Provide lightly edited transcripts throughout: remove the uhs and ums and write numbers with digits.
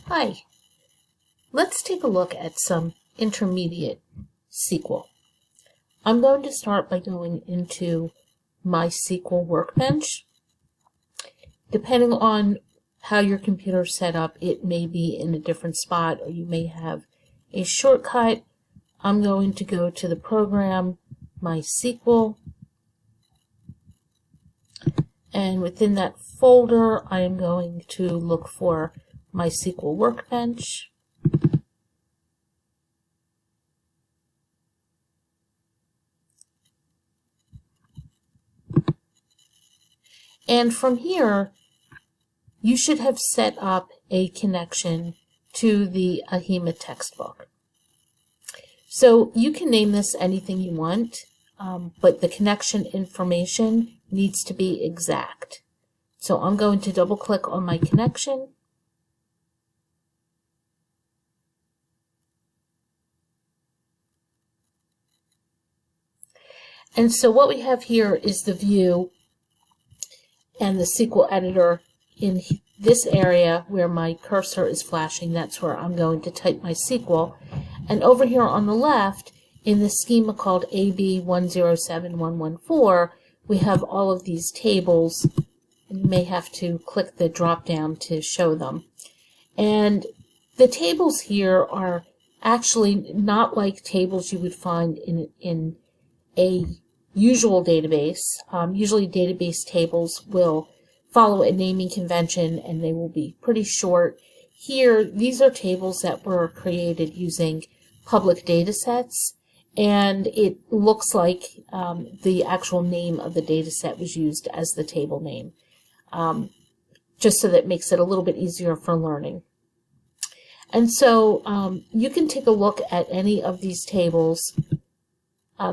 Hi, let's take a look at some intermediate SQL. I'm going to start by going into my SQL workbench. Depending on how your computer is set up, it may be in a different spot or you may have a shortcut. I'm going to go to the program, my SQL, and within that folder I am going to look for my SQL workbench. And from here, you should have set up a connection to the HIMA textbook. So you can name this anything you want, but the connection information needs to be exact. So I'm going to double click on my connection. And so what we have here is the view and the SQL editor. In this area where my cursor is flashing, that's where I'm going to type my SQL. And over here on the left, in the schema called AB107114, we have all of these tables. You may have to click the drop down to show them. And the tables here are actually not like tables you would find in a usual database. Usually database tables will follow a naming convention and they will be pretty short. Here, these are tables that were created using public data sets, and it looks like the actual name of the data set was used as the table name, just so that makes it a little bit easier for learning. And so you can take a look at any of these tables.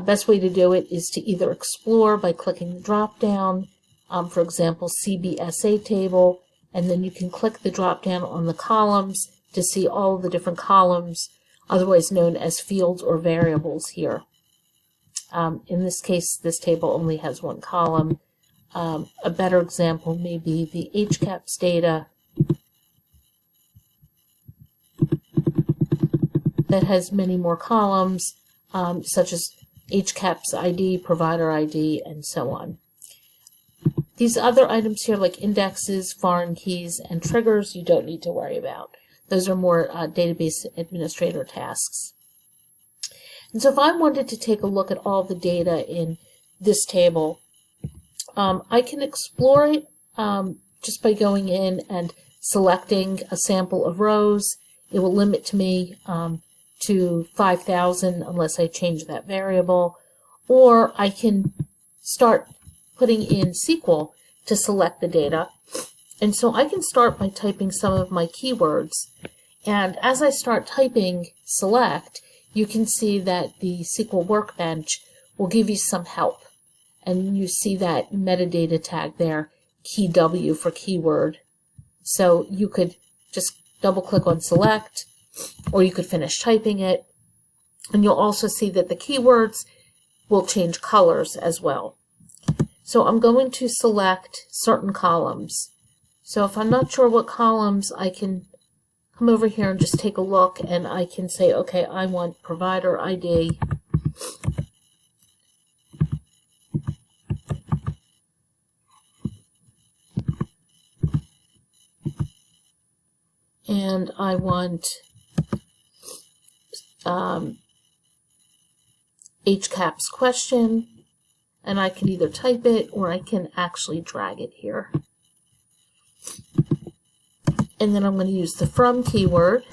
Best way to do it is to either explore by clicking the drop down, for example, CBSA table, and then you can click the drop down on the columns to see all of the different columns, otherwise known as fields or variables here. In this case, this table only has one column. A better example may be the HCAPS data that has many more columns, such as HCAPS ID, provider ID, and so on. These other items here, like indexes, foreign keys, and triggers, you don't need to worry about. Those are more database administrator tasks. And so if I wanted to take a look at all the data in this table, I can explore it just by going in and selecting a sample of rows. It will limit me to 5,000 unless I change that variable, or I can start putting in SQL to select the data. And so I can start by typing some of my keywords, and as I start typing select, you can see that the SQL workbench will give you some help, and you see that metadata tag there, key W for keyword. So you could just double click on select, or you could finish typing it, and you'll also see that the keywords will change colors as well. So I'm going to select certain columns. So if I'm not sure what columns, I can come over here and just take a look, and I can say, okay, I want provider ID, and I want HCAPS question, and I can either type it or I can actually drag it here. And then I'm going to use the from keyword,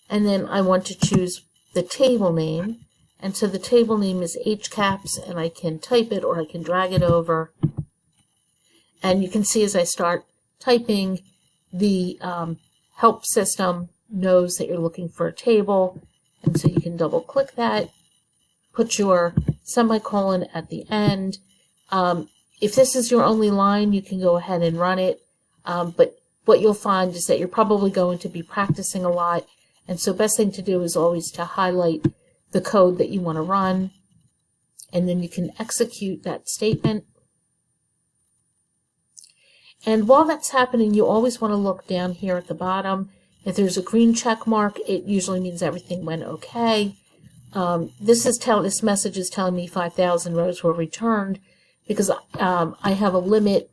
and then I want to choose the table name, and so the table name is HCAPS, and I can type it or I can drag it over. And you can see as I start typing, the help system knows that you're looking for a table, and so you can double click that, put your semicolon at the end. If this is your only line, you can go ahead and run it, but what you'll find is that you're probably going to be practicing a lot, and so best thing to do is always to highlight the code that you want to run, and then you can execute that statement. And while that's happening, you always want to look down here at the bottom. If there's a green check mark, it usually means everything went okay. This message is telling me 5,000 rows were returned because I have a limit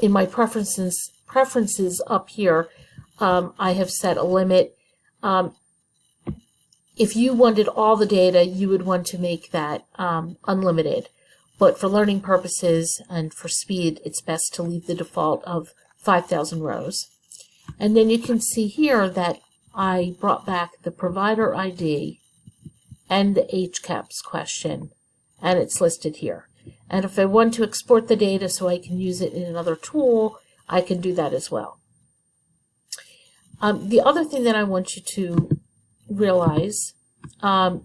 in my preferences up here. I have set a limit. If you wanted all the data, you would want to make that unlimited. But for learning purposes and for speed, it's best to leave the default of 5,000 rows. And then you can see here that I brought back the provider ID and the HCAPS question, and it's listed here. And if I want to export the data so I can use it in another tool, I can do that as well. The other thing that I want you to realize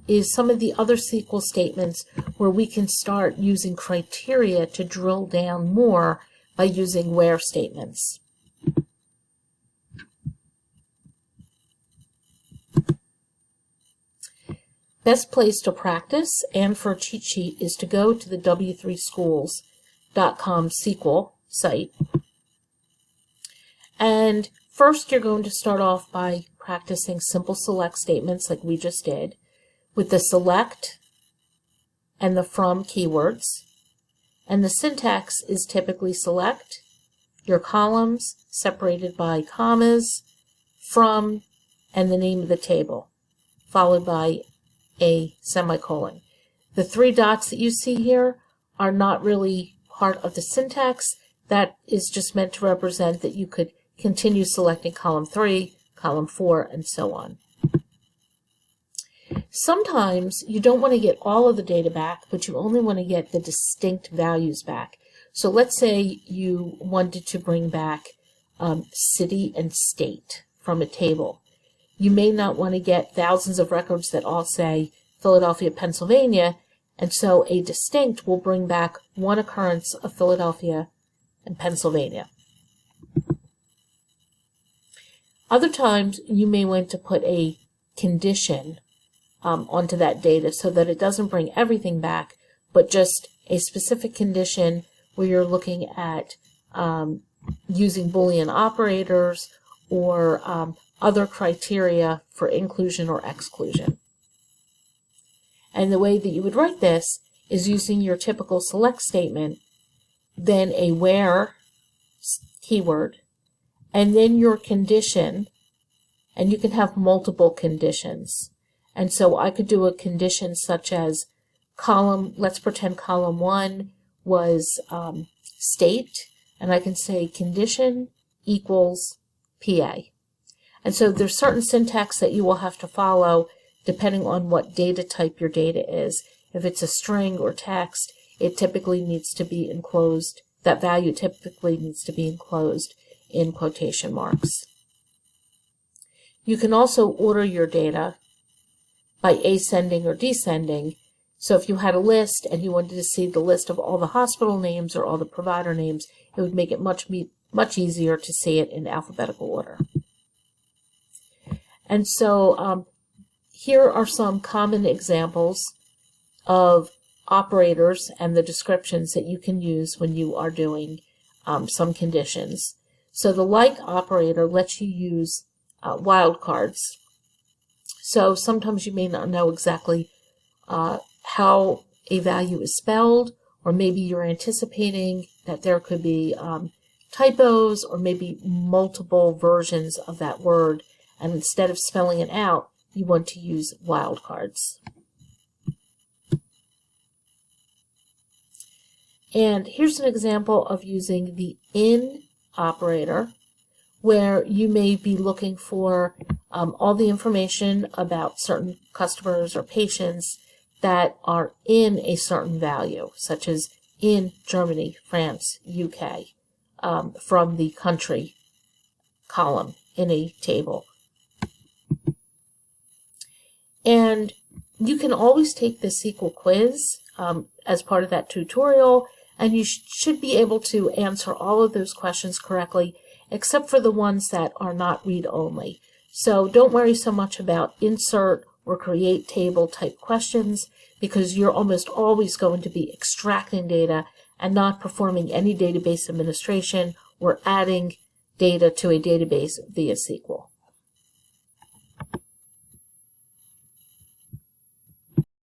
is some of the other SQL statements where we can start using criteria to drill down more by using where statements. Best place to practice and for a cheat sheet is to go to the w3schools.com SQL site. And first you're going to start off by practicing simple select statements like we just did with the select and the from keywords. And the syntax is typically select, your columns separated by commas, from, and the name of the table, followed by a semicolon. The 3 dots that you see here are not really part of the syntax. That is just meant to represent that you could continue selecting column 3, column 4, and so on. Sometimes you don't want to get all of the data back, but you only want to get the distinct values back. So let's say you wanted to bring back city and state from a table. You may not want to get thousands of records that all say Philadelphia, Pennsylvania, and so a distinct will bring back one occurrence of Philadelphia and Pennsylvania. Other times you may want to put a condition onto that data so that it doesn't bring everything back, but just a specific condition where you're looking at using Boolean operators or other criteria for inclusion or exclusion. And the way that you would write this is using your typical select statement, then a where keyword, and then your condition, and you can have multiple conditions. And so I could do a condition such as let's pretend column 1 was state, and I can say condition equals PA. And so there's certain syntax that you will have to follow depending on what data type your data is. If it's a string or text, it typically needs to be enclosed, that value typically needs to be enclosed in quotation marks. You can also order your data by ascending or descending. So if you had a list and you wanted to see the list of all the hospital names or all the provider names, it would make it much easier to see it in alphabetical order. And so here are some common examples of operators and the descriptions that you can use when you are doing some conditions. So the like operator lets you use wildcards. So sometimes you may not know exactly how a value is spelled, or maybe you're anticipating that there could be typos or maybe multiple versions of that word, and instead of spelling it out, you want to use wildcards. And here's an example of using the in operator, where you may be looking for all the information about certain customers or patients that are in a certain value, such as in Germany, France, UK, from the country column in a table. And you can always take the SQL quiz as part of that tutorial, and you should be able to answer all of those questions correctly, except for the ones that are not read-only. So don't worry so much about insert or create table type questions, because you're almost always going to be extracting data and not performing any database administration we're adding data to a database via SQL.